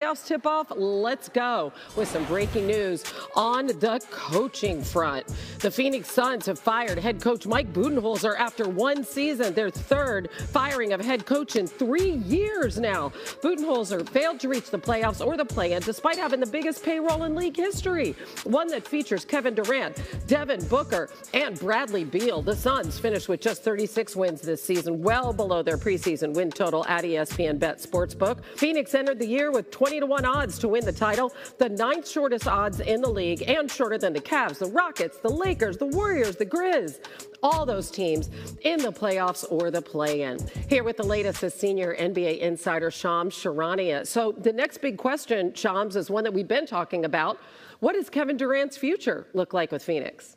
Playoffs tip-off, let's go with some breaking news on the coaching front. The Phoenix Suns have fired head coach Mike Budenholzer after one season, their third firing of head coach in 3 years now. Budenholzer failed to reach the playoffs or the play-in despite having the biggest payroll in league history, one that features Kevin Durant, Devin Booker, and Bradley Beal. The Suns finished with just 36 wins this season, well below their preseason win total at ESPN Sportsbook. Phoenix entered the year with 20-1 odds to win the title, the ninth shortest odds in the league, and shorter than the Cavs, the Rockets, the Lakers, the Warriors, the Grizz. All those teams in the playoffs or the play-in. Here with the latest is senior NBA insider Shams Charania. So the next big question, Shams, is one that we've been talking about. What does Kevin Durant's future look like with Phoenix?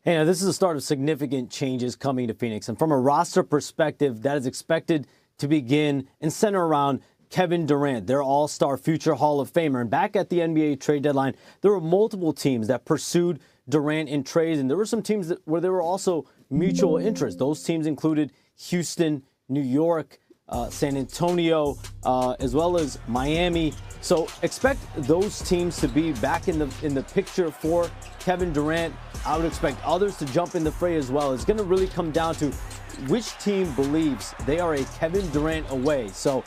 Hey, now this is the start of significant changes coming to Phoenix. And from a roster perspective, that is expected to begin and center around Kevin Durant, their all-star future Hall of Famer. And back at the NBA trade deadline, there were multiple teams that pursued Durant in trades, and there were some teams where there were also mutual interests. Those teams included Houston, New York, San Antonio, as well as Miami. So expect those teams to be back in the picture for Kevin Durant. I would expect others to jump in the fray as well. It's going to really come down to which team believes they are a Kevin Durant away. So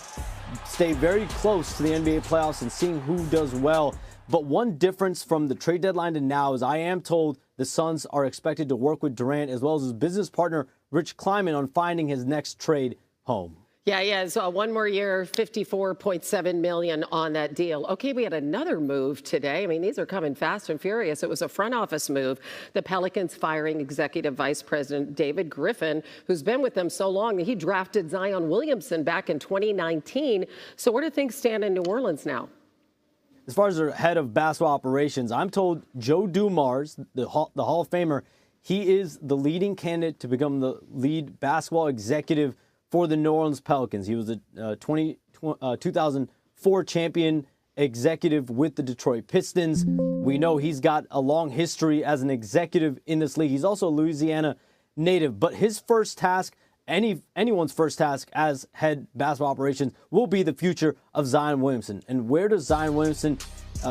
stay very close to the NBA playoffs and seeing who does well. But one difference from the trade deadline to now is I am told the Suns are expected to work with Durant as well as his business partner, Rich Kleiman, on finding his next trade home. Yeah. So 1 more year, $54.7 million on that deal. Okay, we had another move today. I mean, these are coming fast and furious. It was a front office move. The Pelicans firing Executive Vice President David Griffin, who's been with them so long that he drafted Zion Williamson back in 2019. So where do things stand in New Orleans now? As far as their head of basketball operations, I'm told Joe Dumars, the Hall of Famer, he is the leading candidate to become the lead basketball executive for the New Orleans Pelicans. He was the 2004 champion executive with the Detroit Pistons. We know he's got a long history as an executive in this league. He's also a Louisiana native, but his first task, anyone's first task as head basketball operations, will be the future of Zion Williamson. And where does Zion Williamson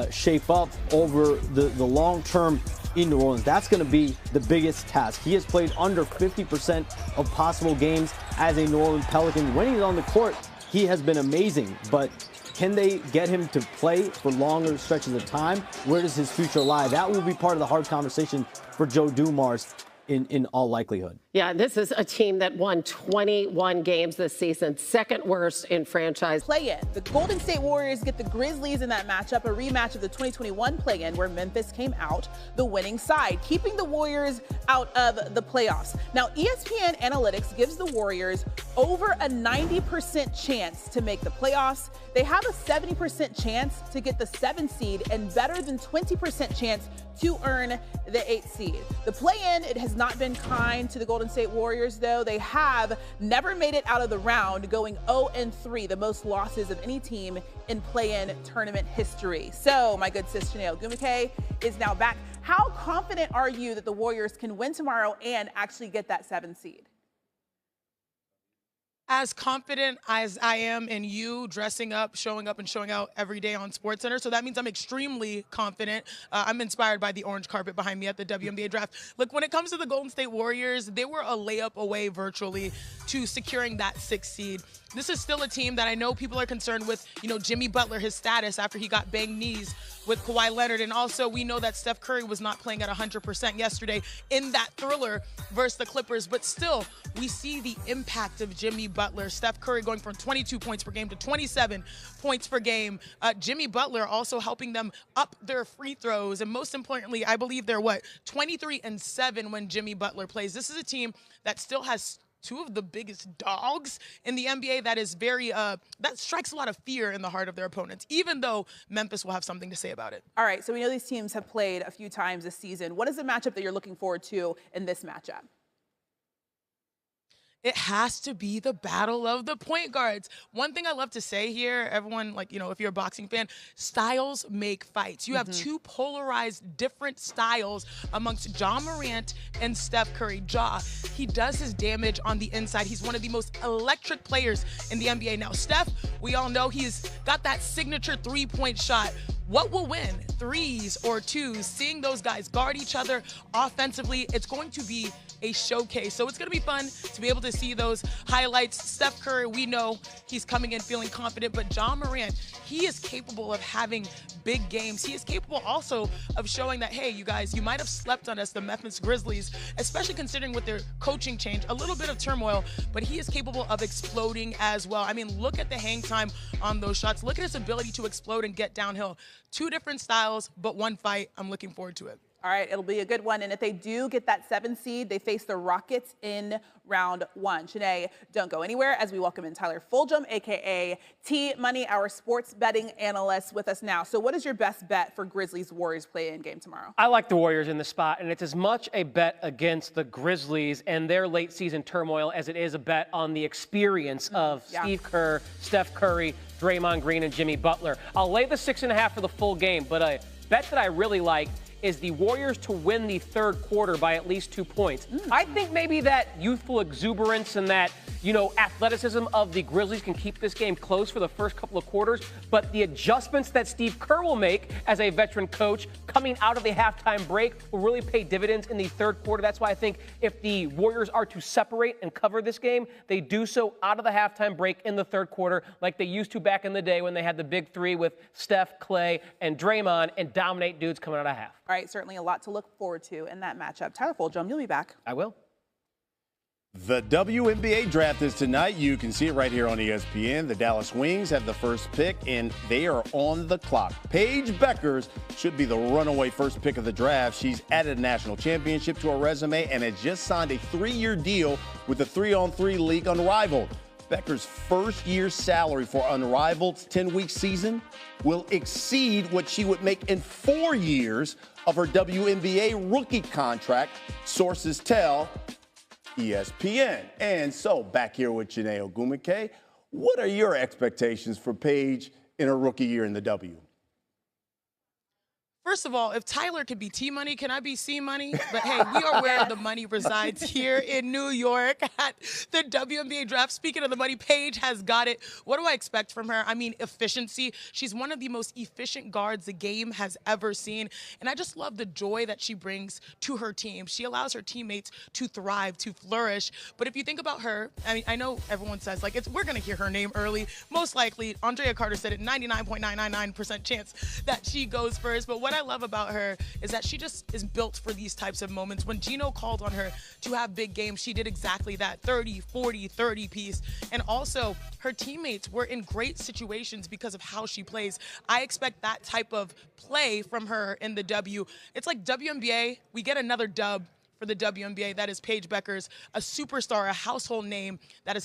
shape up over the long term in New Orleans? That's going to be the biggest task. He has played under 50% of possible games as a New Orleans Pelican. When he's on the court, he has been amazing. But can they get him to play for longer stretches of time? Where does his future lie? That will be part of the hard conversation for Joe Dumars in all likelihood. Yeah, this is a team that won 21 games this season, second worst in franchise play-in. The Golden State Warriors get the Grizzlies in that matchup, a rematch of the 2021 play-in where Memphis came out the winning side, keeping the Warriors out of the playoffs. Now, ESPN Analytics gives the Warriors over a 90% chance to make the playoffs. They have a 70% chance to get the 7th seed and better than 20% chance to earn the 8th seed. The play-in, it has not been kind to the Golden State Warriors, though. They have never made it out of the round, going 0-3, the most losses of any team in play-in tournament history. So, my good sis Chanel Gumike is now back. How confident are you that the Warriors can win tomorrow and actually get that 7th seed? As confident as I am in you dressing up and showing out every day on SportsCenter. So that means I'm extremely confident. I'm inspired by the orange carpet behind me at the WNBA draft. Look, when it comes to the Golden State Warriors, they were a layup away virtually to securing that 6th seed. This is still a team that I know people are concerned with, Jimmy Butler, his status after he got banged knees with Kawhi Leonard. And also we know that Steph Curry was not playing at 100% yesterday in that thriller versus the Clippers. But still, we see the impact of Jimmy Butler. Steph Curry going from 22 points per game to 27 points per game. Jimmy Butler also helping them up their free throws. And most importantly, I believe they're 23-7 when Jimmy Butler plays. This is a team that still has two of the biggest dogs in the NBA. That is that strikes a lot of fear in the heart of their opponents, even though Memphis will have something to say about it. All right, so we know these teams have played a few times this season. What is the matchup that you're looking forward to in this matchup? It has to be the battle of the point guards. One thing I love to say here, everyone, like, if you're a boxing fan, styles make fights. You have two polarized, different styles amongst Ja Morant and Steph Curry. Ja, he does his damage on the inside. He's one of the most electric players in the NBA. Now, Steph, we all know he's got that signature three-point shot. What will win, threes or twos? Seeing those guys guard each other offensively, it's going to be a showcase. So it's going to be fun to be able to see those highlights. Steph Curry, we know he's coming in feeling confident, but Ja Morant, he is capable of having big games. He is capable also of showing that, hey, you guys, you might have slept on us, the Memphis Grizzlies, especially considering with their coaching change, a little bit of turmoil, but he is capable of exploding as well. I mean, look at the hang time on those shots. Look at his ability to explode and get downhill. Two different styles, but one fight. I'm looking forward to it. All right, it'll be a good one. And if they do get that 7 seed, they face the Rockets in round 1. Shanae, don't go anywhere as we welcome in Tyler Fulgham, a.k.a. T-Money, our sports betting analyst, with us now. So what is your best bet for Grizzlies-Warriors play-in game tomorrow? I like the Warriors in the spot, and it's as much a bet against the Grizzlies and their late-season turmoil as it is a bet on the experience of Steve Kerr, Steph Curry, Draymond Green, and Jimmy Butler. I'll lay the 6.5 for the full game, but a bet that I really like is the Warriors to win the third quarter by at least 2 points. I think maybe that youthful exuberance and that, athleticism of the Grizzlies can keep this game close for the first couple of quarters, but the adjustments that Steve Kerr will make as a veteran coach coming out of the halftime break will really pay dividends in the third quarter. That's why I think if the Warriors are to separate and cover this game, they do so out of the halftime break in the third quarter like they used to back in the day when they had the big three with Steph, Clay, and Draymond and dominate dudes coming out of half. All right, certainly a lot to look forward to in that matchup. Tyler Fulgham, you'll be back. I will. The WNBA draft is tonight. You can see it right here on ESPN. The Dallas Wings have the first pick, and they are on the clock. Paige Beckers should be the runaway first pick of the draft. She's added a national championship to her resume and has just signed a 3-year deal with the 3-on-3 league Unrivaled. Becker's first-year salary for Unrivaled's 10-week season will exceed what she would make in 4 years of her WNBA rookie contract, sources tell ESPN. And so, back here with Janae Ogumike, what are your expectations for Paige in her rookie year in the W? First of all, if Tyler could be T-Money, can I be C-Money? But hey, we are where the money resides here in New York at the WNBA draft. Speaking of the money, Paige has got it. What do I expect from her? I mean, efficiency. She's one of the most efficient guards the game has ever seen. And I just love the joy that she brings to her team. She allows her teammates to thrive, to flourish. But if you think about her, I mean, I know everyone says, like, we're going to hear her name early. Most likely, Andrea Carter said it, 99.999% chance that she goes first. But what I love about her is that she just is built for these types of moments. When Gino called on her to have big games, she did exactly that, 30, 40, 30 piece. And also, her teammates were in great situations because of how she plays. I expect that type of play from her in the W. It's like WNBA, we get another dub for the WNBA. That is Paige Beckers, a superstar, a household name that is